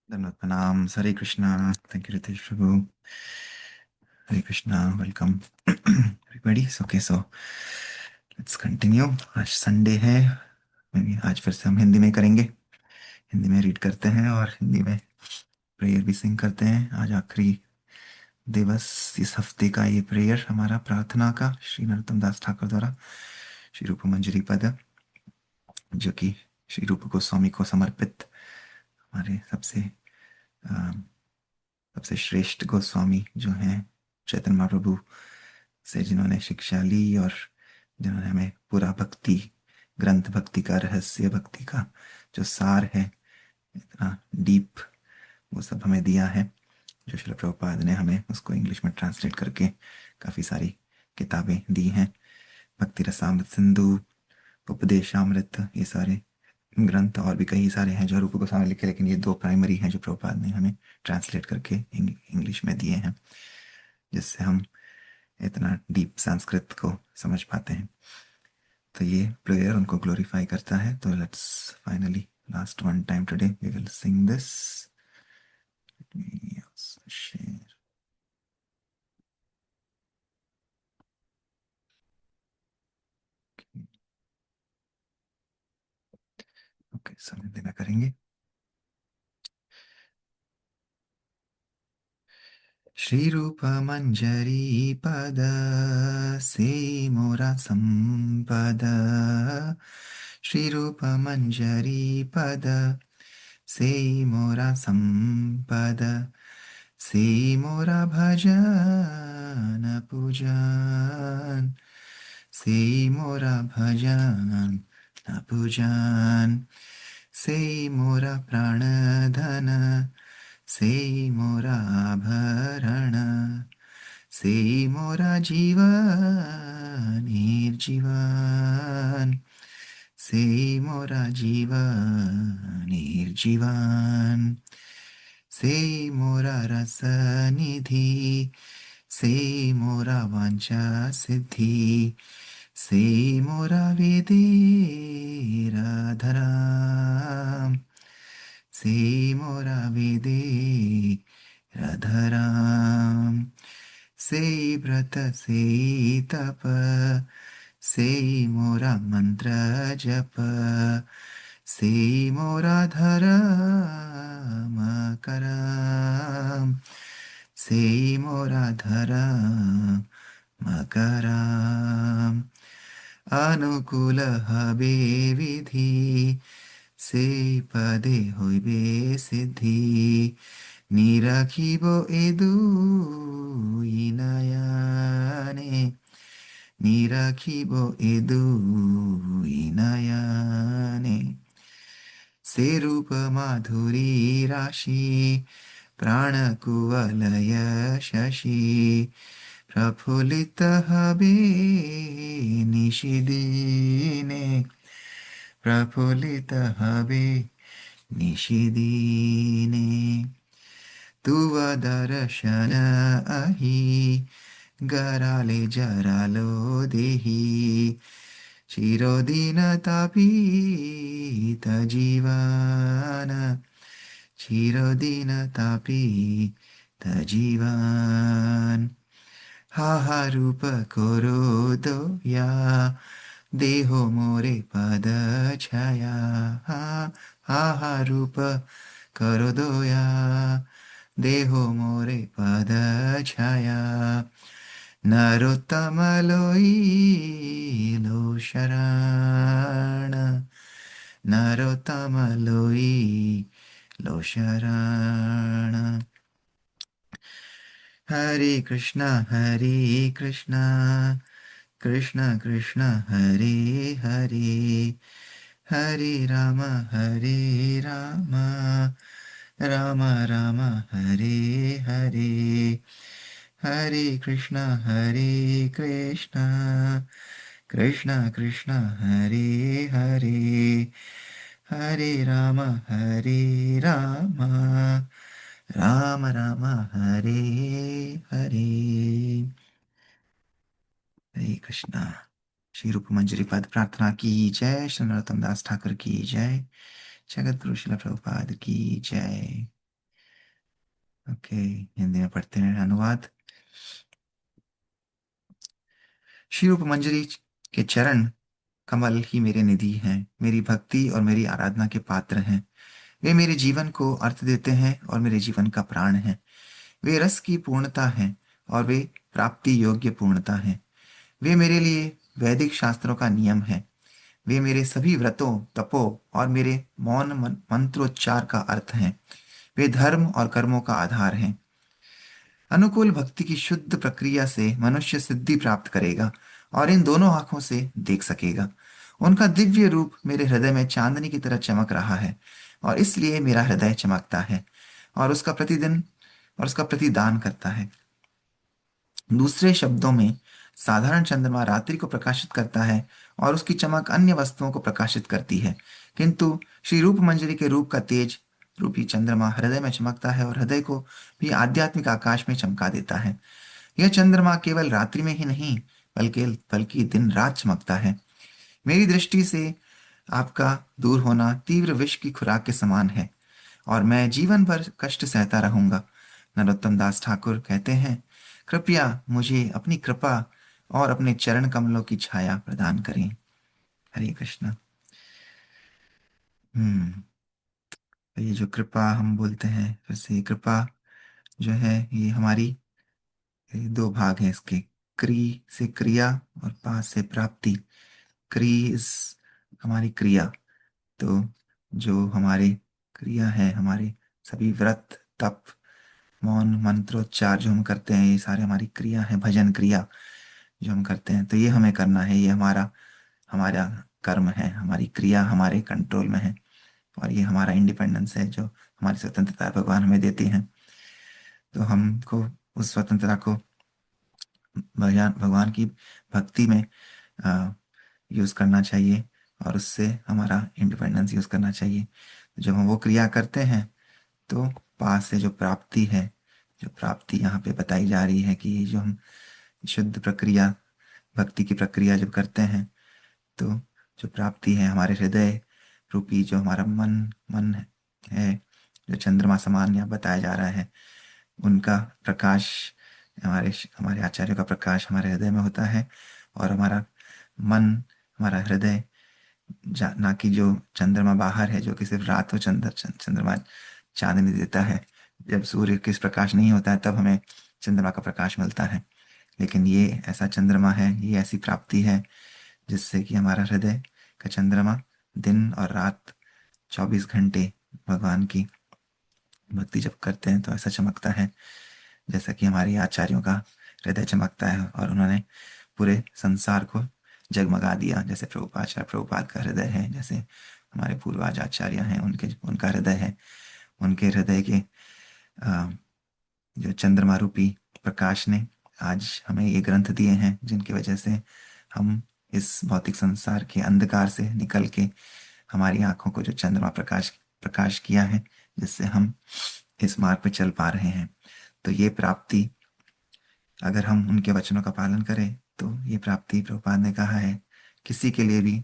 धन्यवाद प्रणाम। Hare Krishna. Thank you Ritesh Prabhu. Hare Krishna. Welcome everybody. Okay, so let's continue. आज संडे है। आज फिर से हम हिंदी में करेंगे। हिंदी में रीड करते हैं और हिंदी में प्रेयर भी सिंग करते हैं। आज आखिरी दिवस इस हफ्ते का ये प्रेयर हमारा प्रार्थना का श्री नरोत्तम दास ठाकुर द्वारा श्री रूप मंजरी पद, जो कि श्री रूप गोस्वामी को समर्पित हमारे अ, सबसे श्रेष्ठ गोस्वामी जो हैं चैतन्य महाप्रभु से, जिन्होंने शिक्षा ली और जिन्होंने हमें पूरा भक्ति ग्रंथ, भक्ति का रहस्य, भक्ति का जो सार है, इतना डीप, वो सब हमें दिया है। जो श्रील प्रभुपाद ने हमें उसको इंग्लिश में ट्रांसलेट करके काफ़ी सारी किताबें दी हैं। भक्ति रसामृत सिंधु, उपदेशामृत, ये सारे ग्रंथ और भी कई सारे हैं जो रूप गोस्वामी लिखे, लेकिन ये दो प्राइमरी हैं जो प्रभुपाद ने हमें ट्रांसलेट करके इंग्लिश में दिए हैं, जिससे हम इतना डीप संस्कृत को समझ पाते हैं। तो ये प्रेयर उनको ग्लोरीफाई करता है। तो let's finally last one time today we will sing this. Share. Okay, समय देना करेंगे। श्री रूप मंजरी पद से मोरा संपद। श्री रूप मंजरी पद से मोरा संपद। से मोरा भजन पूजन। से मोरा भजन पूजन। से मोरा प्राण धन। से मोरा आभरण। से मोरा जीवन निर्जीवन। से मोरा जीवन निर्जीवन। से मोरा रस निधि। से मोरा वांछा सिद्धि। से मोरा वेदेर धराम। से मोरा वेदेर धराम। से व्रत से तप। से मोरा मंत्र जप। से मोरा धर्म करम। से मोरा धर्म करम। अनुकूल हबे विधि। से पदे হইবে সিদ্ধি। নিরাখিব এ দুই নয়নে। নিরাখিব এ দুই নয়নে। से रूप माधुरी राशि। प्राण कुवलय शशि। प्रफुल्लित हबे निशिदिने। प्रफुल्लित हबे निशिदिने। तुव दर्शन अहि। गराले जरालो देहि। चिरदिन तापित जीवन। चिरदिन तापित जीवन। हाहा रूप करो दया। देहो मोरे पद छाया। हाहा रूप करो दया। देहो मोरे पद छाया। नरोत्तम लोई लो शरण। नरोत्तम लोई लो शरण। हरे कृष्णा कृष्ण कृष्ण हरे हरे। हरे राम राम राम हरे हरे। हरे कृष्णा कृष्ण कृष्ण हरे हरे। हरे राम राम राम हरे हरे। हरे कृष्णा। श्री रूप मंजरी पद प्रार्थना की जय। श्री नरोत्तम दास ठाकुर की जय। जगत गुरु श्रील प्रभुपाद की जय। ओके, हिंदी में पढ़ते हैं अनुवाद। श्री रूप मंजरी के चरण कमल ही मेरे निधि हैं, मेरी भक्ति और मेरी आराधना के पात्र हैं। वे मेरे जीवन को अर्थ देते हैं और मेरे जीवन का प्राण हैं। वे रस की पूर्णता हैं और वे प्राप्ति योग्य पूर्णता हैं। वे मेरे लिए वैदिक शास्त्रों का नियम है। वे मेरे सभी व्रतों, तपों और मेरे मौन मंत्रोच्चार का अर्थ हैं। वे धर्म और कर्मों का आधार हैं। अनुकूल भक्ति की शुद्ध प्रक्रिया से मनुष्य सिद्धि प्राप्त करेगा और इन दोनों आंखों से देख सकेगा। उनका दिव्य रूप मेरे हृदय में चांदनी की तरह चमक रहा है और इसलिए मेरा हृदय चमकता है और उसका प्रतिदान करता है। दूसरे शब्दों में, साधारण चंद्रमा रात्रि को प्रकाशित करता है और उसकी चमक अन्य वस्तुओं को प्रकाशित करती है, किंतु श्री रूप मंजरी के रूप का तेज रूपी चंद्रमा हृदय में चमकता है और हृदय को भी आध्यात्मिक आकाश में चमका देता है। यह चंद्रमा केवल रात्रि में ही नहीं, बल्कि बल्कि दिन रात चमकता है। मेरी दृष्टि से आपका दूर होना तीव्र विष की खुराक के समान है और मैं जीवन भर कष्ट सहता रहूंगा। नरोत्तम दास ठाकुर कहते हैं, कृपया मुझे अपनी कृपा और अपने चरण कमलों की छाया प्रदान करें। हरे कृष्ण। हम्म। तो ये जो कृपा हम बोलते हैं, फिर से ये कृपा जो है, ये हमारी, ये दो भाग हैं इसके। क्री से क्रिया और पा से प्राप्ति। क्री इस हमारी क्रिया। तो जो हमारे क्रिया है, हमारे सभी व्रत, तप, मौन, मंत्रोच्चार जो हम करते हैं, ये सारे हमारी क्रिया है, भजन क्रिया जो हम करते हैं, तो ये हमें करना है। ये हमारा हमारा कर्म है, हमारी क्रिया हमारे कंट्रोल में है और ये हमारा इंडिपेंडेंस है जो हमारी स्वतंत्रता भगवान हमें देती हैं। तो हमको उस स्वतंत्रता को भगवान भगवान की भक्ति में यूज करना चाहिए और उससे हमारा इंडिपेंडेंस यूज करना चाहिए। जब हम वो क्रिया करते हैं तो पास से जो प्राप्ति है, जो प्राप्ति यहाँ पे बताई जा रही है कि ये जो हम शुद्ध प्रक्रिया, भक्ति की प्रक्रिया जब करते हैं, तो जो प्राप्ति है हमारे हृदय रूपी, जो हमारा मन मन है, जो चंद्रमा समान यहाँ बताया जा रहा है, उनका प्रकाश, हमारे हमारे आचार्य का प्रकाश हमारे हृदय में होता है और हमारा मन, हमारा हृदय, ना कि जो चंद्रमा बाहर है जो कि सिर्फ रात को चंद्रमा चांदनी देता है। जब सूर्य किस प्रकाश नहीं होता है तब हमें चंद्रमा का प्रकाश मिलता है। लेकिन ये ऐसा चंद्रमा है, ये ऐसी प्राप्ति है जिससे कि हमारा हृदय का चंद्रमा दिन और रात 24 घंटे भगवान की भक्ति जब करते हैं तो ऐसा चमकता है जैसा कि हमारे आचार्यों का हृदय चमकता है और उन्होंने पूरे संसार को जगमगा दिया। जैसे प्रभुपाद का हृदय है, जैसे हमारे पूर्वाज आचार्य हैं, उनके उनका हृदय है। उनके हृदय के जो चंद्रमा रूपी प्रकाश ने आज हमें ये ग्रंथ दिए हैं, जिनकी वजह से हम इस भौतिक संसार के अंधकार से निकल के हमारी आंखों को जो चंद्रमा प्रकाश प्रकाश किया है, जिससे हम इस मार्ग पे चल पा रहे हैं। तो ये प्राप्ति, अगर हम उनके वचनों का पालन करें, तो ये प्राप्ति प्रभुपाद ने कहा है किसी के लिए भी,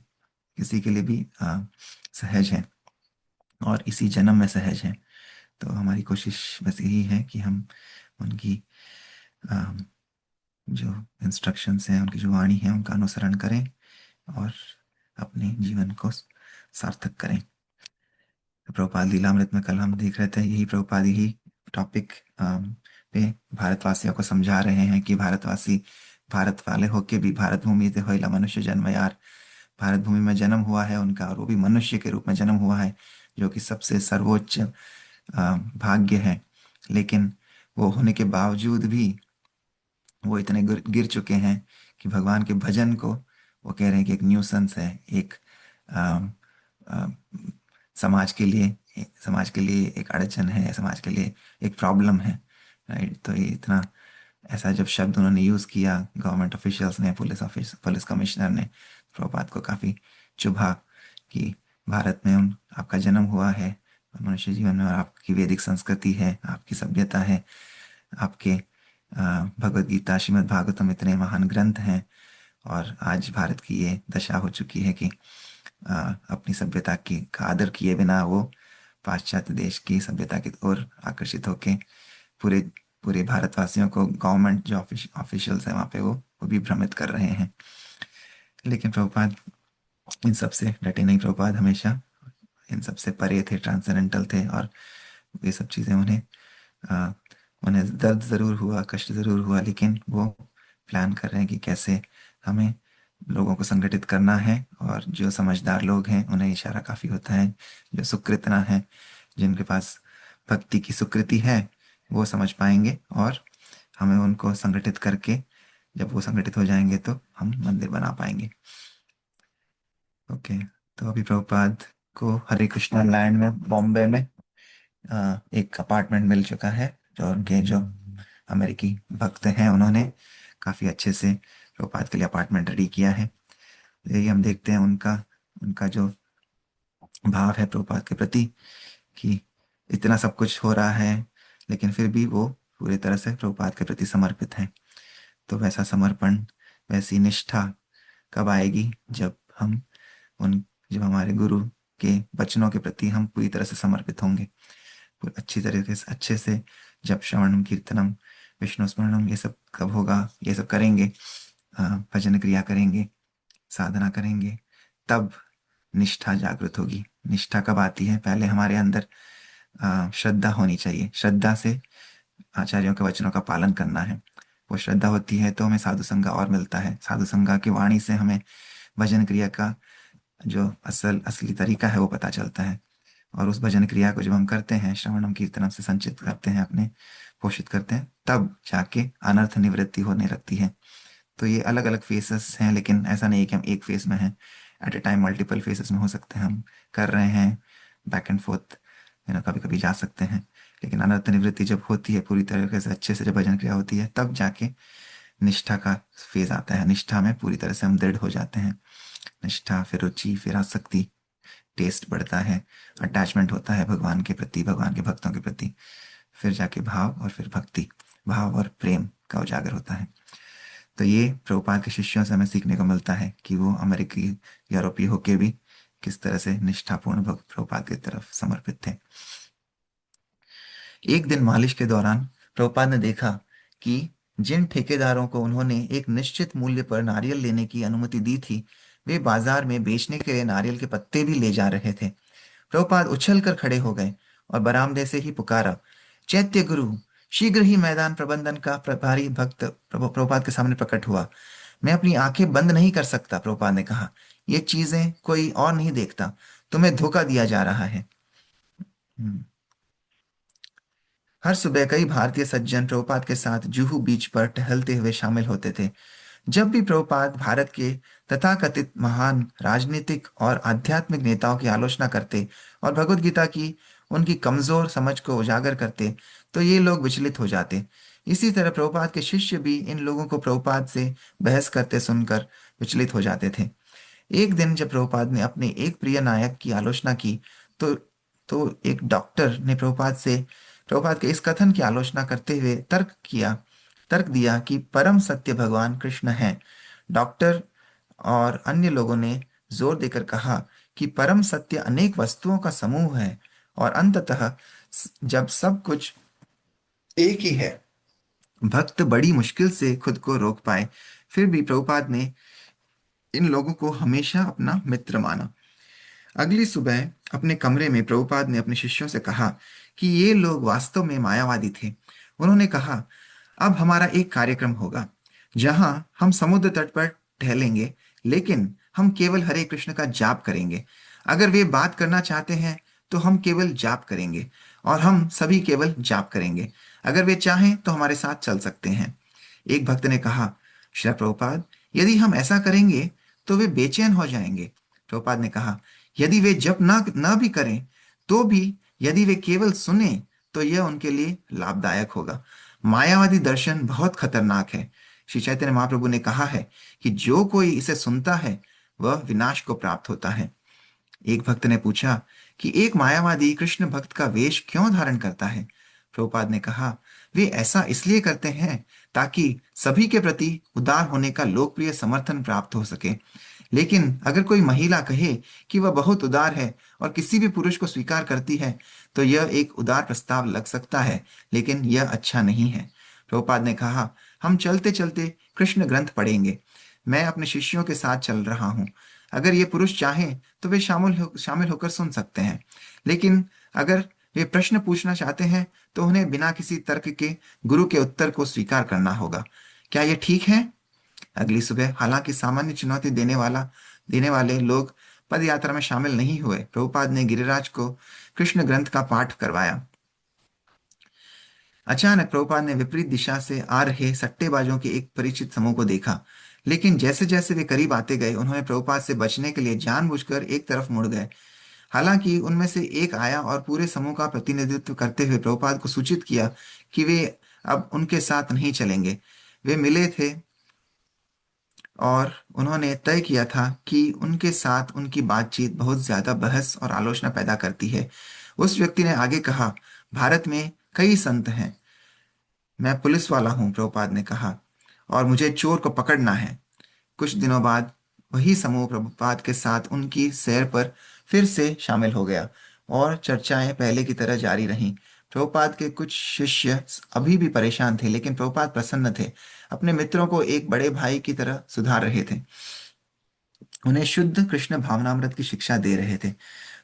किसी के लिए भी सहज है और इसी जन्म में सहज है। तो हमारी कोशिश बस यही है कि हम उनकी अ, जो इंस्ट्रक्शंस हैं, उनकी जो वाणी है, उनका अनुसरण करें और अपने जीवन को सार्थक करें। तो प्रभुपाद लीलामृत में कल हम देख रहे थे, यही प्रभुपाद यही टॉपिक पे भारतवासियों को समझा रहे हैं कि भारतवासी भारत वाले होके भी भारत भूमि ते होइला मनुष्य जन्म यार। भारत भूमि में जन्म हुआ है उनका और वो भी मनुष्य के रूप में जन्म हुआ है, जो कि सबसे सर्वोच्च भाग्य है। लेकिन वो होने के बावजूद भी वो इतने गिर चुके हैं कि भगवान के भजन को वो कह रहे हैं कि एक न्यूसेंस है, एक अम, अम, समाज के लिए एक अड़चन है, समाज के लिए एक प्रॉब्लम है। राइट। तो ये इतना ऐसा जब शब्द उन्होंने यूज किया, गवर्नमेंट ऑफिशियल्स ने, पुलिस कमिश्नर ने, प्रभुपाद को काफी चुभा कि भारत में आपका जन्म हुआ है, मनुष्य जीवन में, और आपकी वैदिक संस्कृति है, आपकी सभ्यता है, आपके भगवत गीता, श्रीमद् भागवतम इतने महान ग्रंथ हैं, और आज भारत की ये दशा हो चुकी है कि अपनी सभ्यता की का आदर किए बिना वो पाश्चात्य देश की सभ्यता की ओर आकर्षित होके पूरे पूरे भारतवासियों को, गवर्नमेंट जो ऑफिशियल्स हैं वहाँ पे, वो भी भ्रमित कर रहे हैं। लेकिन प्रभुपाद इन सब से डटे नहीं। प्रभुपाद हमेशा इन सब से परे थे, ट्रांसेंडेंटल थे। और ये सब चीज़ें अ, उन्हें दर्द ज़रूर हुआ, कष्ट ज़रूर हुआ, लेकिन वो प्लान कर रहे हैं कि कैसे हमें लोगों को संगठित करना है। और जो समझदार लोग हैं उन्हें इशारा काफ़ी होता है, जो सुकृतना है, जिनके पास भक्ति की सुकृति है, वो समझ पाएंगे। और हमें उनको संगठित करके, जब वो संगठित हो जाएंगे तो हम मंदिर बना पाएंगे। ओके। तो अभी प्रभुपाद को हरे कृष्णा लैंड में, बॉम्बे में एक अपार्टमेंट मिल चुका है। जो उनके जो अमेरिकी भक्त हैं, उन्होंने काफ़ी अच्छे से प्रभुपाद के लिए अपार्टमेंट रेडी किया है। यही हम देखते हैं उनका उनका जो भाव है प्रभुपाद के प्रति, कि इतना सब कुछ हो रहा है लेकिन फिर भी वो पूरी तरह से प्रभुपाद के प्रति समर्पित हैं। तो वैसा समर्पण, वैसी निष्ठा कब आएगी? जब हम उन जब हमारे गुरु के वचनों के प्रति हम पूरी तरह से समर्पित होंगे, अच्छी तरीके से, अच्छे से। जब श्रवणम कीर्तनम विष्णु स्मरणम, ये सब कब होगा, ये सब करेंगे, भजन क्रिया करेंगे, साधना करेंगे, तब निष्ठा जागृत होगी। निष्ठा कब आती है? पहले हमारे अंदर श्रद्धा होनी चाहिए। श्रद्धा से आचार्यों के वचनों का पालन करना है। वो श्रद्धा होती है तो हमें साधु संगा और मिलता है। साधु संगा की वाणी से हमें भजन क्रिया का जो असली तरीका है वो पता चलता है। और उस भजन क्रिया को जब हम करते हैं, श्रवणम कीर्तनम से संचित करते हैं, अपने पोषित करते हैं, तब जाके अनर्थ निवृत्ति होने लगती है। तो ये अलग अलग फेसेस हैं, लेकिन ऐसा नहीं है कि हम एक फेस में हैं। At a time multiple faces में हो सकते हैं, हम कर रहे हैं बैक एंड फोर्थ, कभी कभी जा सकते हैं। लेकिन अनर्थ निवृत्ति जब होती है पूरी तरीके से, अच्छे से जब भजन क्रिया होती है, तब जाके निष्ठा का फेज आता है। निष्ठा में पूरी तरह से हम दृढ़ हो जाते हैं। निष्ठा, फिर रुचि, फिर आसक्ति, टेस्ट बढ़ता है, अटैचमेंट होता है भगवान के प्रति, भगवान के भक्तों के प्रति। फिर जाके भाव, और फिर भक्ति, भाव और प्रेम का उजागर होता है। तो ये प्रभुपाद के शिष्यों से हमें सीखने को मिलता है कि वो अमेरिकी, यूरोपीय होके भी किस तरह से निष्ठापूर्ण भक्त प्रभुपाद की तरफ समर्पित थे। एक दिन मालिश के दौरान प्रभुपाद ने देखा कि जिन ठेकेदारों को उन्होंने एक निश्चित मूल्य पर नारियल लेने की अनुमति दी थी, वे बाजार में बेचने के लिए नारियल के पत्ते भी ले जा रहे थे। प्रभुपाद उछल कर खड़े हो गए और बरामदे से ही पुकारा, चैत्य गुरु! शीघ्र ही मैदान प्रबंधन का प्रभारी भक्त प्रभुपाद के सामने प्रकट हुआ। मैं अपनी आंखें बंद नहीं कर सकता, प्रभुपाद ने कहा। ये चीजें कोई और नहीं देखता। तुम्हें धोखा दिया जा रहा है। हम्म। हर सुबह कई भारतीय सज्जन प्रभुपाद के साथ जुहू बीच पर टहलते हुए शामिल होते थे। जब भी प्रभुपाद भारत के तथाकथित महान राजनीतिक और आध्यात्मिक नेताओं की आलोचना करते और भगवत गीता की उनकी कमजोर समझ को उजागर करते, तो ये लोग विचलित हो जाते। इसी तरह प्रभुपाद के शिष्य भी इन लोगों को प्रभुपाद से बहस करते सुनकर विचलित हो जाते थे। एक दिन जब प्रभुपाद ने अपने एक प्रिय नायक की आलोचना की, तो एक डॉक्टर ने प्रभुपाद के इस कथन की आलोचना करते हुए तर्क दिया कि परम सत्य भगवान कृष्ण हैं। डॉक्टर और अन्य लोगों ने जोर देकर कहा कि परम सत्य अनेक वस्तुओं का समूह है, और अंततः जब सब कुछ एक ही है, भक्त बड़ी मुश्किल से खुद को रोक पाए। फिर भी प्रभुपाद ने इन लोगों को हमेशा अपना मित्र माना। अगली सुबह अपने कमरे में प्रभुपाद ने अपने शिष्यों से कहा कि ये लोग वास्तव में मायावादी थे। उन्होंने कहा, अब हमारा एक कार्यक्रम होगा जहां हम समुद्र तट पर टहलेंगे, लेकिन हम केवल हरे कृष्ण का जाप करेंगे। अगर वे बात करना चाहते हैं तो हम केवल जाप करेंगे, और हम सभी केवल जाप करेंगे। अगर वे चाहें तो हमारे साथ चल सकते हैं। एक भक्त ने कहा, श्री प्रभुपाद, यदि हम ऐसा करेंगे तो वे बेचैन हो जाएंगे। प्रभुपाद ने कहा, यदि वे जप ना भी करें तो भी, यदि वे केवल सुने तो यह उनके लिए लाभदायक होगा। मायावादी दर्शन बहुत खतरनाक है। श्री चैतन्य महाप्रभु ने कहा है कि जो कोई इसे सुनता है वह विनाश को प्राप्त होता है। एक भक्त ने पूछा कि एक मायावादी कृष्ण भक्त का वेश क्यों धारण करता है? प्रभुपाद ने कहा, वे ऐसा इसलिए करते हैं ताकि सभी के प्रति उदार होने का लोकप्रिय समर्थन प्राप्त हो सके। लेकिन अगर कोई महिला कहे कि वह बहुत उदार है और किसी भी पुरुष को स्वीकार करती है, तो यह एक उदार प्रस्ताव लग सकता है, लेकिन यह अच्छा नहीं है। प्रभुपाद ने कहा, हम चलते चलते कृष्ण ग्रंथ पढ़ेंगे। मैं अपने शिष्यों के साथ चल रहा हूँ। अगर ये पुरुष चाहें तो वे शामिल होकर सुन सकते हैं, लेकिन अगर वे प्रश्न पूछना चाहते हैं तो उन्हें बिना किसी तर्क के गुरु के उत्तर को स्वीकार करना होगा। क्या यह ठीक है? अगली सुबह, हालांकि सामान्य चुनौती देने वाले लोग पद यात्रा में शामिल नहीं हुए, प्रभुपाद ने गिरिराज को कृष्ण ग्रंथ का पाठ करवाया। अचानक प्रभुपाद ने विपरीत दिशा से आ रहे सट्टेबाजों के एक परिचित समूह को देखा, लेकिन जैसे जैसे वे करीब आते गए, उन्होंने प्रभुपाद से बचने के लिए जानबूझकर एक तरफ मुड़ गए। हालांकि उनमें से एक आया और पूरे समूह का प्रतिनिधित्व करते हुए प्रभुपाद को सूचित किया कि वे अब उनके साथ नहीं चलेंगे। वे मिले थे और उन्होंने तय किया था कि उनके साथ उनकी बातचीत बहुत ज्यादा बहस और आलोचना पैदा करती है। उस व्यक्ति ने आगे कहा, भारत में कई संत हैं। मैं पुलिस वाला हूँ, प्रभुपाद ने कहा, और मुझे चोर को पकड़ना है। कुछ दिनों बाद वही समूह प्रभुपाद के साथ उनकी सैर पर फिर से शामिल हो गया और चर्चाएं पहले की तरह जारी रहीं। प्रभुपाद के कुछ शिष्य अभी भी परेशान थे, लेकिन प्रभुपाद प्रसन्न थे। अपने मित्रों को एक बड़े भाई की तरह सुधार रहे थे, उन्हें शुद्ध कृष्ण भावनामृत की शिक्षा दे रहे थे।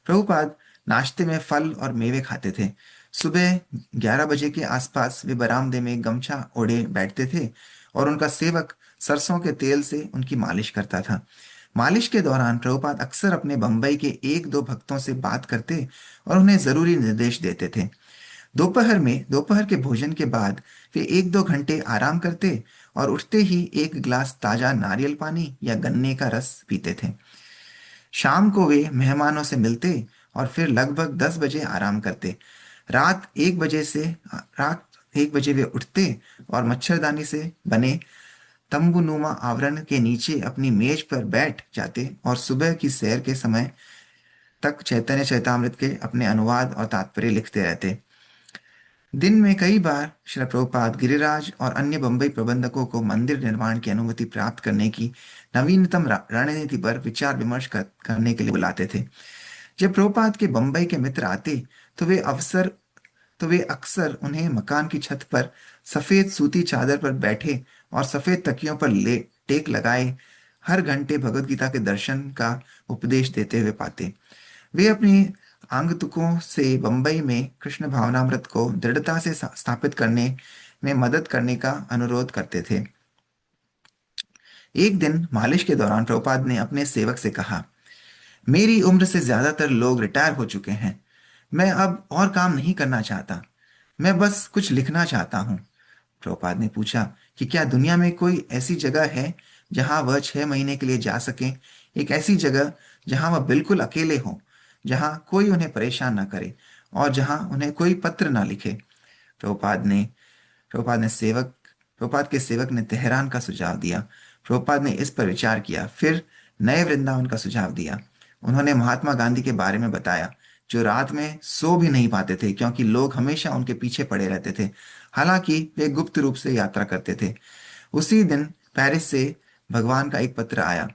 प्रभुपाद नाश्ते में फल और मेवे खाते थे। सुबह 11 बजे के आसपास वे बरामदे में गमछा ओढ़े बैठते थे और उनका सेवक सरसों के तेल से उनकी मालिश करता था। मालिश के दौरान प्रभुपाद अक्सर अपने बंबई के एक दो भक्तों से बात करते और उन्हें जरूरी निर्देश देते थे। दोपहर के भोजन के बाद वे एक दो घंटे आराम करते और उठते ही एक गिलास ताजा नारियल पानी या गन्ने का रस पीते थे। शाम को वे मेहमानों से मिलते और फिर लगभग 10 बजे आराम करते। रात 1 बजे वे उठते और मच्छरदानी से बने तंबूनुमा आवरण के नीचे अपनी मेज पर बैठ जाते और सुबह की सैर के समय तक चैतन्य चैतामृत के अपने अनुवाद और तात्पर्य लिखते रहते। दिन में कई बार श्री प्रभुपाद गिरिराज और अन्य बंबई प्रबंधकों को मंदिर निर्माण की अनुमति प्राप्त करने की नवीनतम रणनीति पर विचार विमर्श करने के लिए बुलाते थे। जब प्रभुपाद के बंबई के मित्र आते तो वे अक्सर उन्हें मकान की छत पर सफेद सूती चादर पर बैठे और सफेद तकियों पर ले टेक लगाए हर घंटे भगवत गीता के दर्शन का उपदेश देते हुए पाते। वे अपनी आगंतुकों से बंबई में कृष्ण भावनामृत को दृढ़ता से स्थापित करने में मदद करने का अनुरोध करते थे। एक दिन मालिश के दौरान प्रभुपाद ने अपने सेवक से कहा, मेरी उम्र से ज्यादातर लोग रिटायर हो चुके हैं। मैं अब और काम नहीं करना चाहता। मैं बस कुछ लिखना चाहता हूँ। प्रभुपाद ने पूछा कि क्या दुनिया में कोई ऐसी जगह है जहां वह 6 महीने के लिए जा सके, एक ऐसी जगह जहां वह बिल्कुल अकेले हों, जहां कोई उन्हें परेशान ना करे और जहां उन्हें कोई पत्र ना लिखे। प्रभुपाद ने प्रभुपाद ने सेवक प्रभुपाद के सेवक ने तेहरान का सुझाव दिया। प्रभुपाद ने इस पर विचार किया, फिर नए वृंदावन का सुझाव दिया। उन्होंने महात्मा गांधी के बारे में बताया, जो रात में सो भी नहीं पाते थे क्योंकि लोग हमेशा उनके पीछे पड़े रहते थे, हालांकि वे गुप्त रूप से यात्रा करते थे। उसी दिन पेरिस से भगवान का एक पत्र आया,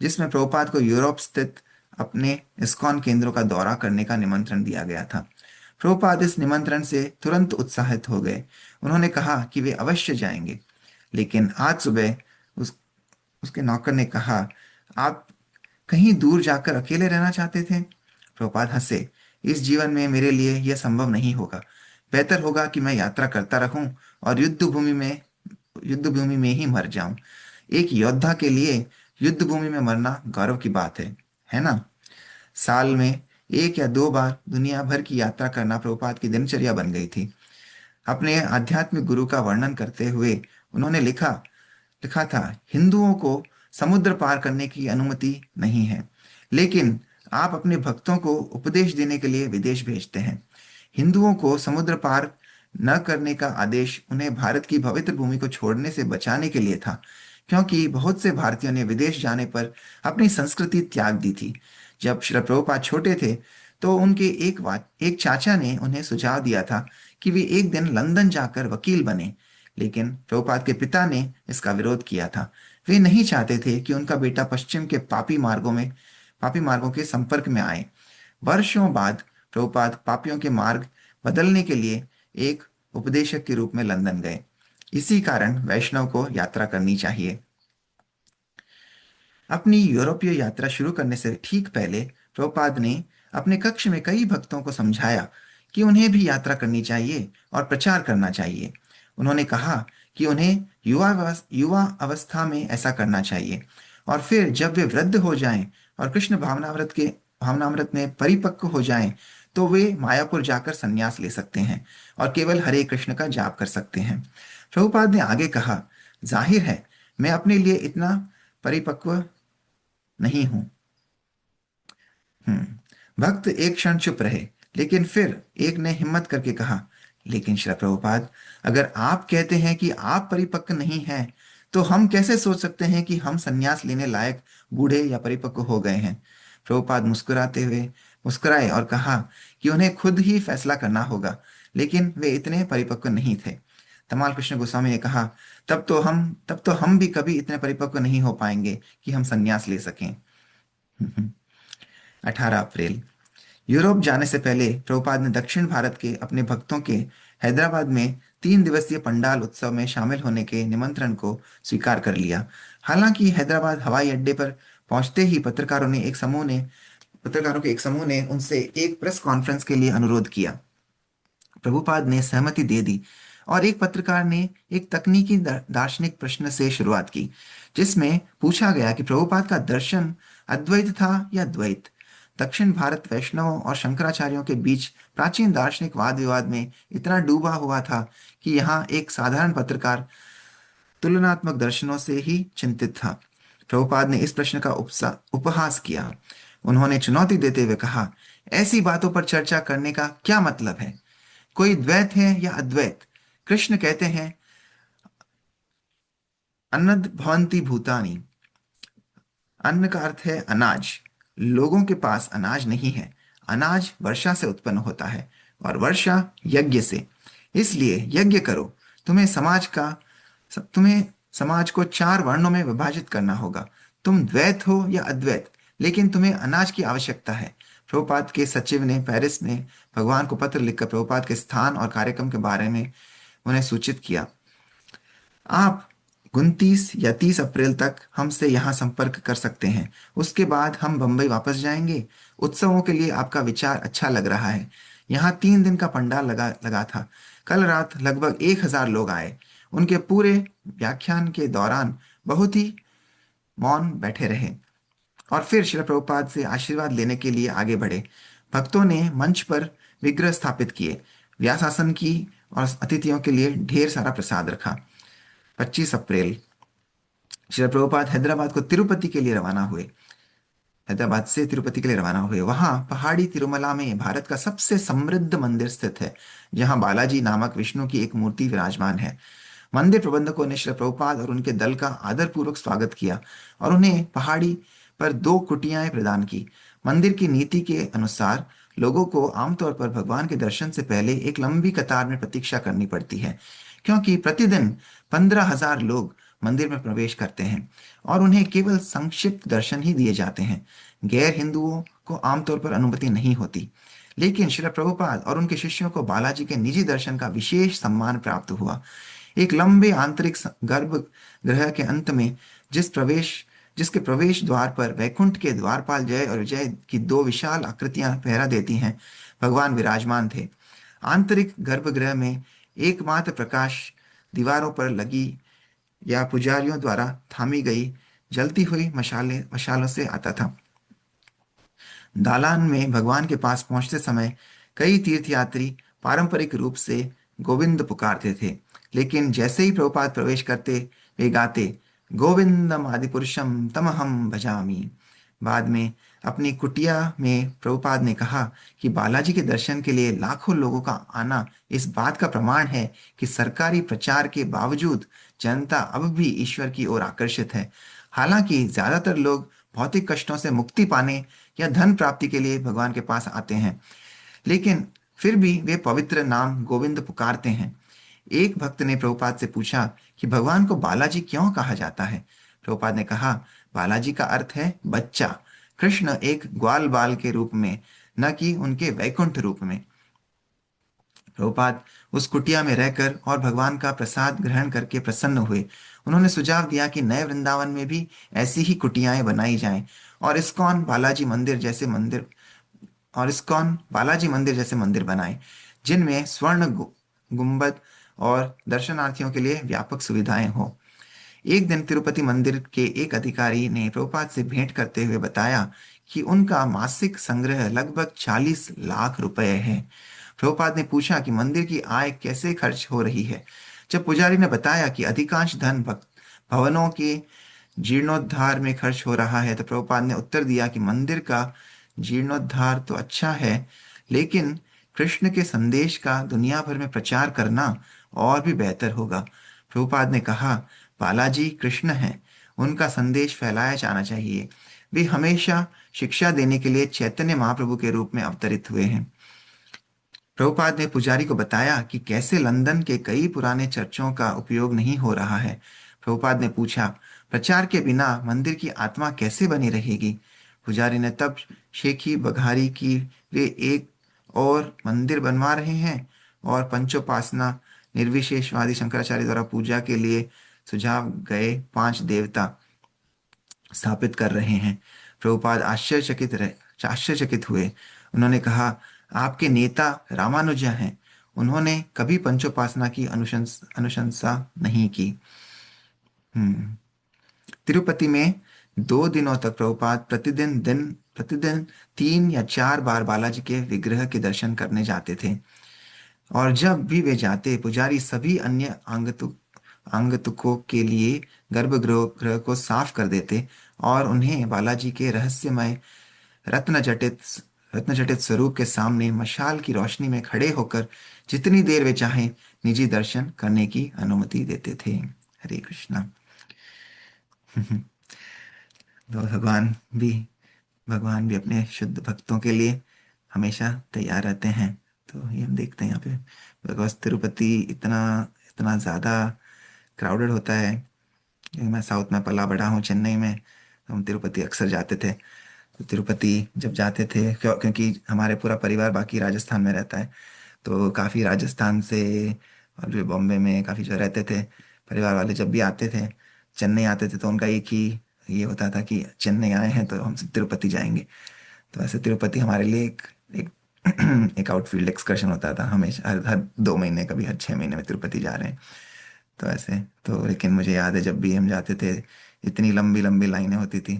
जिसमें प्रभुपाद को यूरोप स्थित अपने इस्कॉन केंद्रों का दौरा करने का निमंत्रण दिया गया था। प्रभुपाद इस निमंत्रण से तुरंत उत्साहित हो गए। उन्होंने कहा कि वे अवश्य जाएंगे। लेकिन आज सुबह उसके नौकर ने कहा, आप कहीं दूर जाकर अकेले रहना चाहते थे? प्रभुपाद हंसे, इस जीवन में मेरे लिए यह संभव नहीं होगा। बेहतर होगा कि मैं यात्रा करता रहूं और युद्ध भूमि में ही मर जाऊं। एक योद्धा के लिए युद्ध भूमि में मरना गौरव की बात है ना? साल में 1 या 2 बार दुनिया भर की यात्रा करना प्रभुपाद की दिनचर्या बन गई थी। अपने आध्यात्मिक गुरु का वर्णन करते हुए उन्होंने लिखा था, हिंदुओं को समुद्र पार करने की अनुमति नहीं है, लेकिन आप अपने भक्तों को उपदेश देने के लिए विदेश भेजते हैं। हिंदुओं को समुद्र पार न करने का आदेश उन्हें भारत की पवित्र भूमि को छोड़ने से बचाने के लिए था, क्योंकि बहुत से भारतीयों ने विदेश जाने पर अपनी संस्कृति त्याग दी थी। जब श्री प्रभुपाद छोटे थे तो उनके एक चाचा ने उन्हें सुझाव दिया था कि वे एक दिन लंदन जाकर वकील बने, लेकिन प्रभुपाद के पिता ने इसका विरोध किया था। वे नहीं चाहते थे कि उनका बेटा पश्चिम के पापी मार्गों के संपर्क में आए। वर्षों बाद प्रभुपाद पापियों के मार्ग बदलने के लिए एक उपदेशक के रूप में लंदन गए। इसी कारण वैष्णव को यात्रा करनी चाहिए। अपनी यूरोपीय यात्रा शुरू करने से ठीक पहले प्रभुपाद ने अपने कक्ष में कई भक्तों को समझाया कि उन्हें भी यात्रा करनी चाहिए और प्रचार करना चाहिए। उन्होंने कहा कि उन्हें युवा अवस्था में ऐसा करना चाहिए, और फिर जब वे वृद्ध हो जाएं और कृष्ण भावनामृत में परिपक्व हो जाएं, तो वे मायापुर जाकर संन्यास ले सकते हैं और केवल हरे कृष्ण का जाप कर सकते हैं। प्रभुपाद ने आगे कहा, जाहिर है मैं अपने लिए इतना परिपक्व नहीं हूं। भक्त एक क्षण चुप रहे, लेकिन फिर एक ने हिम्मत करके कहा, लेकिन श्री प्रभुपाद, अगर आप कहते हैं कि आप परिपक्व नहीं हैं, तो हम कैसे सोच सकते हैं कि हम संन्यास लेने लायक बूढ़े या परिपक्व हो गए हैं? प्रभुपाद मुस्कुराए और कहा कि उन्हें खुद ही फैसला करना होगा, लेकिन वे इतने परिपक्व नहीं थे। तमाल कृष्ण गोस्वामी ने कहा, तब तो हम भी कभी इतने परिपक्व नहीं हो पाएंगे कि हम संन्यास ले सकें। 18 अप्रैल। यूरोप जाने से पहले प्रभुपाद ने दक्षिण भारत के अपने भक्तों के हैदराबाद में 3 दिवसीय पंडाल उत्सव में शामिल होने के निमंत्रण को स्वीकार कर लिया। हालांकि हैदराबाद हवाई अड्डे पर पहुंचते ही पत्रकारों के एक समूह ने उनसे एक प्रेस कॉन्फ्रेंस के लिए अनुरोध किया। प्रभुपाद ने सहमति दे दी और एक पत्रकार ने एक तकनीकी दार्शनिक प्रश्न से शुरुआत की, जिसमें पूछा गया कि प्रभुपाद का दर्शन अद्वैत था या द्वैत। दक्षिण भारत वैष्णवों और शंकराचार्यों के बीच प्राचीन दार्शनिक वाद विवाद में इतना डूबा हुआ था कि यहाँ एक साधारण पत्रकार तुलनात्मक दर्शनों से ही चिंतित था। प्रभुपाद ने इस प्रश्न का उपहास किया। उन्होंने चुनौती देते हुए कहा, ऐसी बातों पर चर्चा करने का क्या मतलब है? कोई द्वैत है या अद्वैत? कृष्ण कहते हैं, अन्नद भवन्ति भूतानि। अन्न का अर्थ है अनाज। लोगों के पास अनाज नहीं है। अनाज वर्षा से उत्पन्न होता है और वर्षा यज्ञ से। इसलिए यज्ञ करो। तुम्हें समाज को 4 वर्णों में विभाजित करना होगा। तुम द्वैत हो या अद्वैत, लेकिन तुम्हें अनाज की आवश्यकता है। प्रभुपाद के सचिव ने पेरिस में भगवान को पत्र लिखकर प्रभुपाद के स्थान और कार्यक्रम के बारे में उन्हें सूचित किया। आप 29 या 30 अप्रैल तक हमसे यहाँ संपर्क कर सकते हैं। उसके बाद हम बंबई वापस जाएंगे। उत्सवों के लिए आपका विचार अच्छा लग रहा है। यहाँ 3 दिन का पंडाल लगा था। कल रात लगभग 1,000 लोग आए। उनके पूरे व्याख्यान के दौरान बहुत ही मौन बैठे रहे और फिर श्री प्रभुपाद से आशीर्वाद लेने के लिए आगे बढ़े। भक्तों ने मंच पर विग्रह स्थापित किए, व्यासासन की और अतिथियों के लिए ढेर सारा प्रसाद रखा। 25 अप्रैल। श्री प्रभुपाद हैदराबाद से तिरुपति के लिए रवाना हुए। वहां पहाड़ी तिरुमला में भारत का सबसे समृद्ध मंदिर स्थित है, जहां बालाजी नामक विष्णु की एक मूर्ति विराजमान है। मंदिर प्रबंधकों ने श्री प्रभुपाद और उनके दल का आदरपूर्वक स्वागत किया और उन्हें पहाड़ी पर 2 कुटियाएं प्रदान की। मंदिर की नीति के अनुसार लोगों को आमतौर पर भगवान के दर्शन से पहले एक लंबी कतार में प्रतीक्षा करनी पड़ती है, क्योंकि प्रतिदिन 15,000 लोग मंदिर में प्रवेश करते हैं और उन्हें केवल संक्षिप्त दर्शन ही दिए जाते हैं। गैर हिंदुओं को आमतौर पर अनुमति नहीं होती, लेकिन श्री प्रभुपाद और उनके शिष्यों को बालाजी के निजी दर्शन का विशेष सम्मान प्राप्त हुआ। एक लंबे आंतरिक गर्भगृह के अंत में जिसके प्रवेश द्वार पर वैकुंठ के द्वारपाल जय और विजय की 2 विशाल आकृतियां पहरा देती हैं, भगवान विराजमान थे। आंतरिक गर्भगृह में एकमात्र प्रकाश दीवारों पर लगी या पुजारियों द्वारा थामी गई जलती हुई मशालों से आता था। दालान में भगवान के पास पहुंचते समय कई तीर्थयात्री पारंपरिक रूप से गोविंद पुकारते थे, लेकिन जैसे ही प्रभुपाद प्रवेश करते वे गाते, गोविंदम आदिपुरुषम तमहम भजामि। बाद में अपनी कुटिया में प्रभुपाद ने कहा कि बालाजी के दर्शन के लिए लाखों लोगों का आना इस बात का प्रमाण है कि सरकारी प्रचार के बावजूद जनता अब भी ईश्वर की ओर आकर्षित है। हालांकि ज्यादातर लोग भौतिक कष्टों से मुक्ति पाने या धन प्राप्ति के लिए भगवान के पास आते हैं, लेकिन फिर भी वे पवित्र नाम गोविंद पुकारते हैं। एक भक्त ने प्रभुपाद से पूछा कि भगवान को बालाजी क्यों कहा जाता है। प्रभुपाद ने कहा, बालाजी का अर्थ है बच्चा। कृष्ण एक ग्वाल बाल के रूप में, न कि उनके वैकुंठ रूप में। प्रभुपाद उस कुटिया में रहकर और भगवान का प्रसाद ग्रहण करके प्रसन्न हुए। उन्होंने सुझाव दिया कि नए वृंदावन में भी ऐसी ही कुटियाएं बनाई जाएं और इस्कॉन बालाजी मंदिर जैसे मंदिर बनाएं, जिनमें स्वर्ण गुंबद और दर्शनार्थियों के लिए व्यापक सुविधाएं हो। एक दिन तिरुपति मंदिर के एक अधिकारी ने प्रभुपाद से भेंट करते हुए बताया कि उनका मासिक संग्रह लगभग 40 लाख रुपए है। प्रभुपाद ने पूछा कि मंदिर की आय कैसे खर्च हो रही है। जब पुजारी ने बताया कि अधिकांश धन भक्त भवनों के जीर्णोद्धार में खर्च हो रहा है, तो प्रभुपाद ने उत्तर दिया कि मंदिर का जीर्णोद्धार तो अच्छा है, लेकिन कृष्ण के संदेश का दुनिया भर में प्रचार करना और भी बेहतर होगा। प्रभुपाद ने कहा, बालाजी कृष्ण हैं, उनका संदेश फैलाया जाना चाहिए। वे हमेशा शिक्षा देने के लिए चैतन्य महाप्रभु के रूप में अवतरित हुए हैं। प्रभुपाद ने पुजारी को बताया कि कैसे लंदन के कई पुराने चर्चों का उपयोग नहीं हो रहा है। प्रभुपाद ने पूछा, प्रचार के बिना मंदिर की आत्मा कैसे बनी रहेगी? पुजारी ने तब शेखी बघारी की वे एक और मंदिर बनवा रहे हैं और पंचोपासना निर्विशेषवादी शंकराचार्य द्वारा पूजा के लिए सुझाव गए 5 देवता स्थापित कर रहे हैं। प्रभुपाद आश्चर्यचकित हुए। उन्होंने कहा, आपके नेता रामानुजा हैं, उन्होंने कभी पंचोपासना की अनुशंसा नहीं की। हम्म तिरुपति में 2 दिनों तक प्रभुपाद प्रतिदिन 3 या 4 बार बालाजी के विग्रह के दर्शन करने जाते थे। और जब भी वे जाते, पुजारी सभी अन्य आगंतुकों के लिए गर्भगृह ग्रह को साफ कर देते और उन्हें बालाजी के रहस्यमय रत्न जटित रत्न जटित स्वरूप के सामने मशाल की रोशनी में खड़े होकर जितनी देर वे चाहें निजी दर्शन करने की अनुमति देते थे। हरे कृष्णा। तो भगवान भी अपने शुद्ध भक्तों के लिए हमेशा तैयार रहते हैं। तो ये हम देखते हैं यहाँ पे, बिकॉज तिरुपति इतना इतना ज़्यादा क्राउडेड होता है। मैं साउथ में पला बड़ा हूँ, चेन्नई में। हम तिरुपति अक्सर जाते थे। तो तिरुपति जब जाते थे, क्योंकि हमारे पूरा परिवार बाकी राजस्थान में रहता है, तो काफ़ी राजस्थान से और जो बॉम्बे में काफ़ी जो रहते थे परिवार वाले, जब भी आते थे, चेन्नई आते थे, तो उनका एक ही ये होता था कि चेन्नई आए हैं तो हम सब तिरुपति जाएंगे। तो ऐसे तिरुपति हमारे लिए एक एक आउटफील्ड एक्सकर्शन होता था। हमेशा हर 2 महीने, कभी हर 6 महीने में तिरुपति जा रहे हैं। तो ऐसे तो, लेकिन मुझे याद है जब भी हम जाते थे, इतनी लंबी लंबी लाइनें होती थी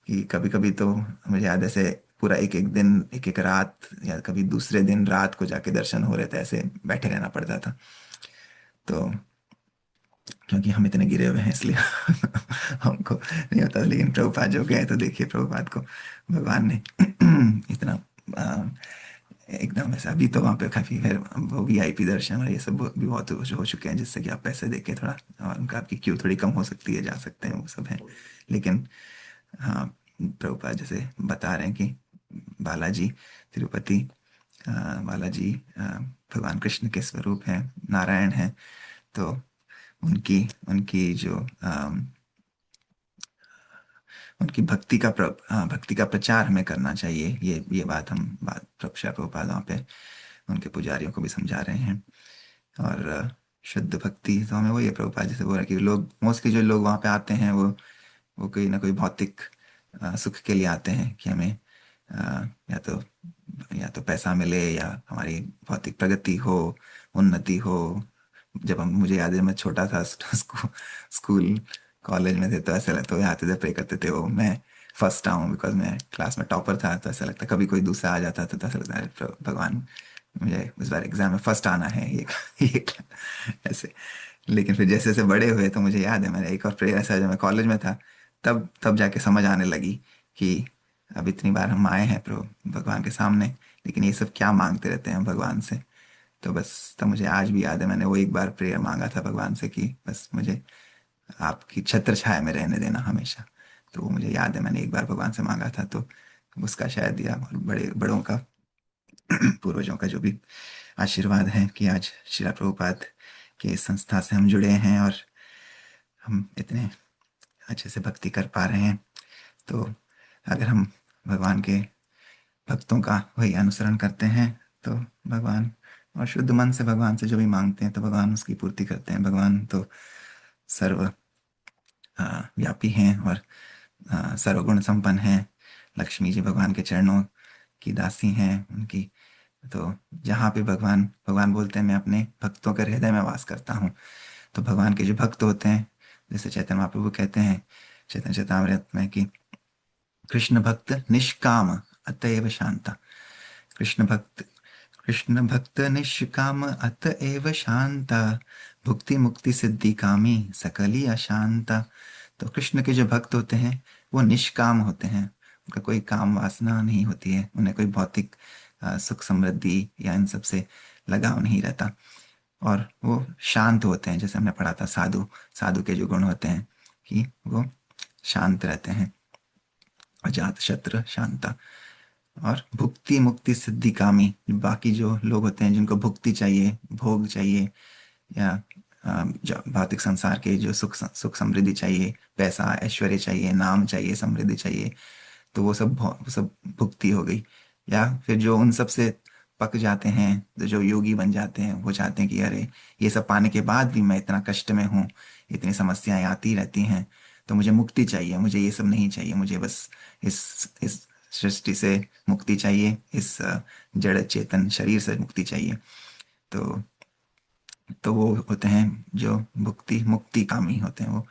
कि कभी कभी तो मुझे याद है ऐसे पूरा एक एक दिन, एक एक रात, या कभी दूसरे दिन रात को जाके दर्शन हो रहे थे, ऐसे बैठे रहना पड़ता था। तो क्योंकि हम इतने गिरे हुए हैं इसलिए हमको नहीं होता। लेकिन प्रभुपाद जो गए, तो देखिए प्रभुपाद को भगवान ने इतना आ, एकदम ऐसा। अभी तो वहाँ पे काफी फिर वो वीआईपी दर्शन और ये सब भी बहुत हो चुके हैं, जिससे कि आप पैसे दे के थोड़ा, और उनका आपकी क्यू थोड़ी कम हो सकती है, जा सकते हैं, वो सब है। लेकिन हाँ, प्रभुपाद जैसे बता रहे हैं कि बालाजी तिरुपति, बालाजी भगवान कृष्ण के स्वरूप हैं, नारायण हैं। तो उनकी उनकी जो उनकी भक्ति का प्रचार हमें करना चाहिए। ये बात प्रभुपाद वहाँ पे उनके पुजारियों को भी समझा रहे हैं। और शुद्ध भक्ति तो हमें, वही है प्रभुपाद जैसे बोल रहे हैं कि लोग मोस्टली जो लोग वहाँ पे आते हैं, वो कोई ना कोई भौतिक सुख के लिए आते हैं, कि हमें या तो पैसा मिले, या हमारी भौतिक प्रगति हो, उन्नति हो। जब हम मुझे याद है, मैं छोटा था, स्कूल कॉलेज में थे, तो ऐसा लगता, तो आते थे, प्रे करते थे, वो मैं फर्स्ट आऊँ, बिकॉज मैं क्लास में टॉपर था। तो ऐसा लगता, कभी कोई दूसरा आ जाता तो ऐसा लगता है, भगवान मुझे इस बार एग्जाम में फर्स्ट आना है, ये ऐसे। लेकिन फिर जैसे जैसे बड़े हुए, तो मुझे याद है मैंने एक और प्रेयर ऐसा, जब मैं कॉलेज में था, तब जाके समझ आने लगी कि अब इतनी बार हम आए हैं प्रभु भगवान के सामने, लेकिन ये सब क्या मांगते रहते हैं भगवान से। तो बस तब मुझे आज भी याद है, मैंने वो एक बार प्रेयर मांगा था भगवान से कि बस मुझे आपकी छत्र छाया में रहने देना हमेशा। तो वो मुझे याद है, मैंने एक बार भगवान से मांगा था, तो उसका शायद दिया, और बड़े बड़ों का पूर्वजों का जो भी आशीर्वाद है कि आज श्रीला प्रभुपाद के इस संस्था से हम जुड़े हैं, और हम इतने अच्छे से भक्ति कर पा रहे हैं। तो अगर हम भगवान के भक्तों का वही अनुसरण करते हैं तो भगवान, और शुद्ध मन से भगवान से जो भी मांगते हैं तो भगवान उसकी पूर्ति करते हैं। भगवान तो सर्व व्यापी हैं और सर्वगुण संपन्न हैं। लक्ष्मी जी भगवान के चरणों की दासी हैं उनकी। तो जहाँ पे भगवान भगवान बोलते हैं मैं अपने भक्तों के हृदय में वास करता हूँ। तो भगवान के जो भक्त होते हैं, जैसे चैतन्य महाप्रभु कहते हैं चैतन्य चैतामृत में कि कृष्ण भक्त निष्काम अतएव शांता। कृष्ण भक्त कृष्ण भक्त निष्काम अतएव शांता, भुक्ति मुक्ति सिद्धि कामी सकली अशांता। तो कृष्ण के जो भक्त होते हैं वो निष्काम होते हैं। उनका कोई काम वासना नहीं होती है, उन्हें कोई भौतिक सुख समृद्धि या इन सब से लगाव नहीं रहता। और वो शांत होते हैं, जैसे हमने पढ़ा था साधु साधु के जो गुण होते हैं कि वो शांत रहते हैं, अजात शत्रु शांता। और भुक्ति मुक्ति सिद्धि कामी, बाकी जो लोग होते हैं जिनको भुक्ति चाहिए, भोग चाहिए, या जो भौतिक संसार के जो सुख समृद्धि चाहिए, पैसा ऐश्वर्य चाहिए, नाम चाहिए, समृद्धि चाहिए, तो वो सब भुक्ति हो गई। या फिर जो उन सब से पक जाते हैं, तो जो योगी बन जाते हैं, वो चाहते हैं कि अरे ये सब पाने के बाद भी मैं इतना कष्ट में हूँ, इतनी समस्याएं आती रहती हैं, तो मुझे मुक्ति चाहिए, मुझे ये सब नहीं चाहिए, मुझे बस इस सृष्टि से मुक्ति चाहिए, इस जड़ चेतन शरीर से मुक्ति चाहिए। तो वो होते हैं जो भुक्ति मुक्ति कामी होते हैं वो।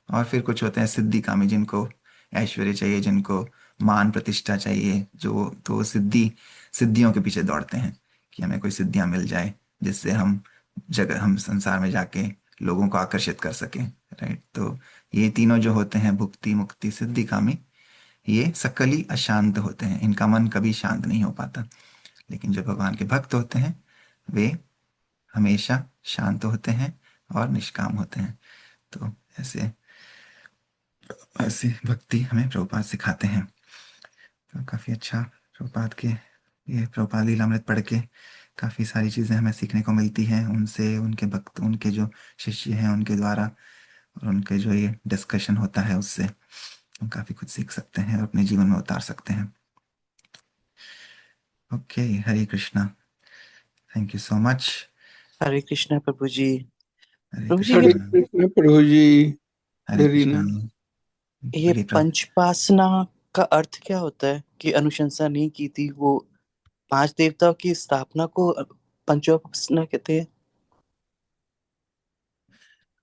और फिर कुछ होते हैं सिद्धि कामी, जिनको ऐश्वर्य चाहिए, जिनको मान प्रतिष्ठा चाहिए, जो तो सिद्धियों के पीछे दौड़ते हैं कि हमें कोई सिद्धियां मिल जाए जिससे हम संसार में जाके लोगों को आकर्षित कर सकें। राइट। तो ये तीनों जो होते हैं भुक्ति मुक्ति सिद्धि कामी, ये सकली अशांत होते हैं, इनका मन कभी शांत नहीं हो पाता। लेकिन जो भगवान के भक्त होते हैं वे हमेशा शांत होते हैं और निष्काम होते हैं। तो ऐसे ऐसी भक्ति हमें प्रभुपाद सिखाते हैं। तो काफी अच्छा प्रभुपाद के ये प्रभुपाद लीलामृत पढ़ के काफी सारी चीजें हमें सीखने को मिलती हैं उनसे, उनके भक्त, उनके जो शिष्य हैं उनके द्वारा, और उनके जो ये डिस्कशन होता है उससे हम काफी कुछ सीख सकते हैं और अपने जीवन में उतार सकते हैं। Okay, Hare Krishna. Thank you so much. Hare Krishna Prabhu ji. Hare Prabhu ji, Krishna. Hare Krishna Prabhu ji. Hare Hari Krishna. नाम। ये बोलिए प्रभु। पंचपासना का अर्थ क्या होता है कि अनुशंसा नहीं की थी वो 5 देवताओं की स्थापना को पंचोपासना कहते हैं?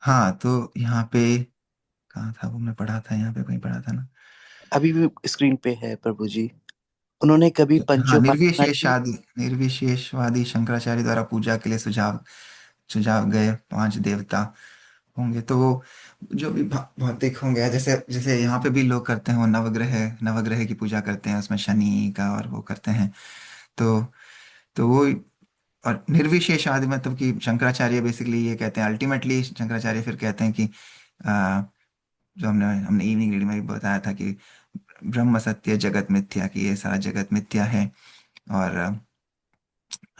हाँ, तो यहाँ पे कहाँ था वो, मैं पढ़ा था यहाँ पे, कहीं पढ़ा था ना। अभी भी स्क्रीन पे है प्रभु जी। उन्होंने कभी हाँ, पंचोपासना की? निर्विशेषवादी शंकराचार्य द्वारा पूजा के लिए सुझाव सुझाव गए 5 देवता होंगे। तो वो जो भी भौतिक होंगे, जैसे जैसे यहाँ पे भी लोग करते हैं, वो नवग्रह नवग्रह की पूजा करते हैं, उसमें शनि का और वो करते हैं। तो वो, और निर्विशेष आदि मतलब कि शंकराचार्य बेसिकली ये कहते हैं, अल्टीमेटली शंकराचार्य फिर कहते हैं कि आ, जो हमने हमने इवनिंग रीडिंग में भी बताया था कि ब्रह्म सत्य जगत मिथ्या, कि ये सारा जगत मिथ्या है। और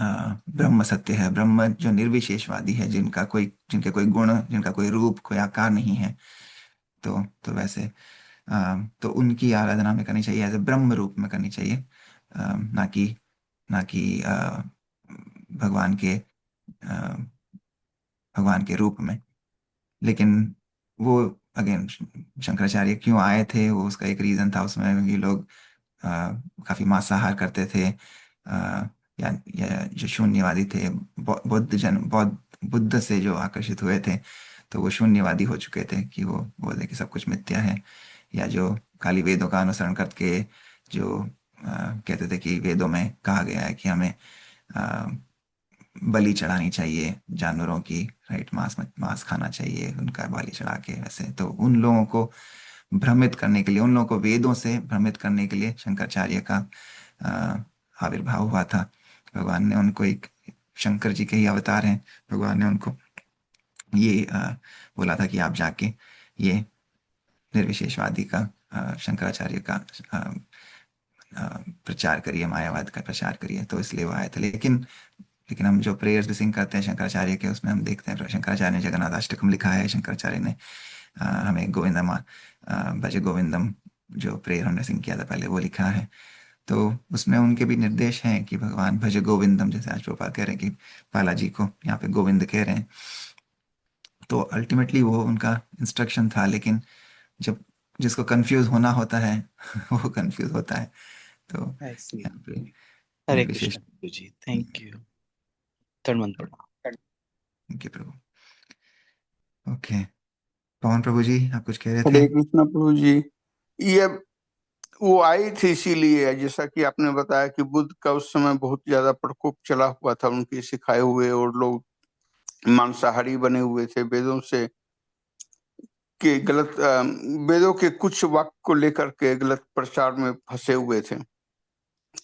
ब्रह्म सत्य है, ब्रह्म जो निर्विशेषवादी है, जिनके कोई गुण, जिनका कोई रूप, कोई आकार नहीं है। तो वैसे तो उनकी आराधना में करनी चाहिए, एज ए ब्रह्म रूप में करनी चाहिए, ना कि भगवान के अ, भगवान के रूप में। लेकिन वो अगेन शंकराचार्य क्यों आए थे, वो उसका एक रीजन था उसमें, ये लोग अ, काफी मांसाहार करते थे, या जो शून्यवादी थे, बुद्ध से जो आकर्षित हुए थे, तो वो शून्यवादी हो चुके थे कि वो बोले कि सब कुछ मिथ्या है। या जो खाली वेदों का अनुसरण करके जो कहते थे कि वेदों में कहा गया है कि हमें अ, बलि चढ़ानी चाहिए जानवरों की, राइट, मांस खाना चाहिए उनका बलि चढ़ा के। वैसे तो उन लोगों को भ्रमित करने के लिए, उन लोगों को वेदों से भ्रमित करने के लिए शंकराचार्य का आविर्भाव हुआ था। भगवान ने उनको एक, शंकर जी के ही अवतार हैं, भगवान ने उनको ये बोला था कि आप जाके ये निर्विशेषवादी का, शंकराचार्य का अ, प्रचार करिए, मायावाद का प्रचार करिए। तो इसलिए वो आए थे। लेकिन हम जो प्रेयर्स भी सिंग करते हैं शंकराचार्य के, उसमें हम देखते हैं शंकराचार्य ने जगन्नाथ अष्टकम लिखा है, शंकराचार्य ने हमें गोविंदम भज गोविंदम जो प्रेयर हमने सिंह किया था पहले वो लिखा है। तो उसमें उनके भी निर्देश हैं कि भगवान भज गोविंदम, जैसे आज प्रभुपाद कह रहे हैं कि बालाजी को यहाँ पे गोविंद कह रहे हैं। तो अल्टीमेटली वो उनका इंस्ट्रक्शन था, लेकिन जब जिसको कंफ्यूज होना होता है वो कंफ्यूज होता है। तो आई सी। यहाँ पे हरे ये विशेष। कृष्ण प्रभु जी, थैंक यू। दंडवत प्रणाम। Thank you Prabhu. ओके, पवन प्रभु जी आप कुछ कह रहे थे? हरे कृष्णा प्रभु जी। ये वो आई थी इसीलिए, जैसा कि आपने बताया कि बुद्ध का उस समय बहुत ज्यादा प्रकोप चला हुआ था, उनके सिखाए हुए, और लोग मांसाहारी बने हुए थे, वेदों से के गलत वेदों के कुछ वाक्य को लेकर के गलत प्रचार में फंसे हुए थे।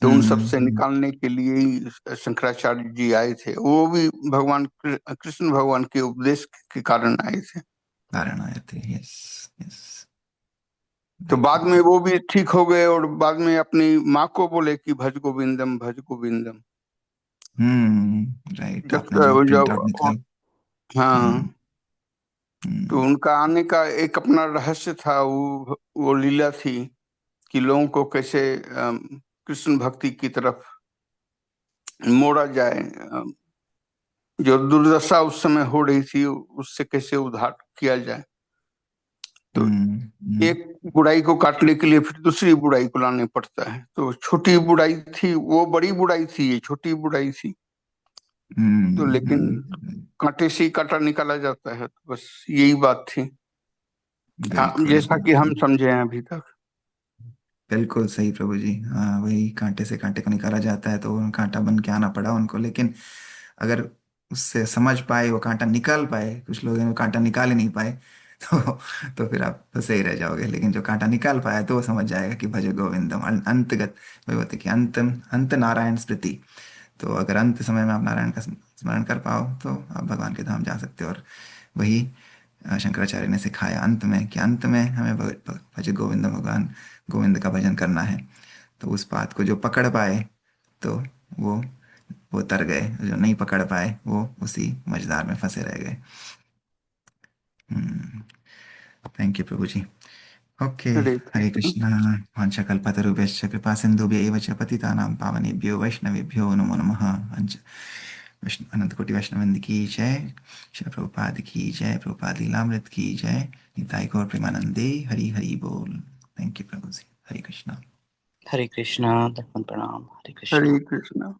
तो उन सब से निकालने के लिए ही शंकराचार्य जी आए थे। वो भी भगवान कृष्ण भगवान के उपदेश के कारण आए थे। कारण आए थे, यस यस। तो बाद में वो भी ठीक हो गए, और बाद में अपनी माँ को बोले कि भज गोविंदम भज गोविंदम। राइट, जब आपने जो प्रिंट आउट जब निकाल। हम्म हाँ, तो हम्म उनका आने का एक अपना रहस्य था, वो लीला थी कि लोगों को कैसे कृष्ण भक्ति की तरफ मोड़ा जाए। जो दुर्दशा उस समय हो रही थी उससे कैसे उद्धार किया जाए। तो हम्म एक बुराई को काटने के लिए फिर दूसरी बुराई को लाने पड़ता है। तो छोटी बुराई थी, वो बड़ी बुराई थी, ये छोटी बुराई थी। तो लेकिन कांटे से ही कांटा निकाला जाता है, तो बस यही बात थी। बिल्कुल जैसा कि हम बिल्कुल। समझे हैं अभी तक। बिल्कुल सही प्रभु जी, हाँ वही कांटे से कांटे को निकाला जाता है, तो वो कांटा बन के आना पड़ा उनको। लेकिन अगर उससे समझ पाए, वो कांटा निकाल पाए, कुछ लोग हैं वो कांटा निकाल ही नहीं पाए तो फिर आप फंसे ही रह जाओगे। लेकिन जो कांटा निकाल पाया तो वो समझ जाएगा कि भज गोविंदम अंतगत। वही होते कि अंत अंत नारायण स्मृति। तो अगर अंत समय में आप नारायण का स्मरण कर पाओ तो आप भगवान के धाम जा सकते हो। और वही शंकराचार्य ने सिखाया अंत में, कि अंत में हमें भज गोविंद, भगवान गोविंद का भजन करना है। तो उस बात को जो पकड़ पाए तो वो वो तर गए, जो नहीं पकड़ पाए वो उसी मझधार में फंसे रह गए। Thank you Prabhu ji. Okay. Hare Hare Krishna. Krishna. वाञ्छकल्पतरुभ्यश्च कृपा सिन्धुभ्य एव च पतितानां पावनेभ्यो वैष्णवेभ्यो नमो नमः। अनंत कोटि वैष्णवृंद की जय। श्री प्रभुपाद की जय। प्रभुपाद लीलामृत की जय। निताई गौर प्रेमानंदे। हरि हरि बोल। Thank you Prabhu ji. हरे कृष्णा। हरे कृष्णा, दंडवत प्रणाम। हरे कृष्णा। हरे कृष्ण।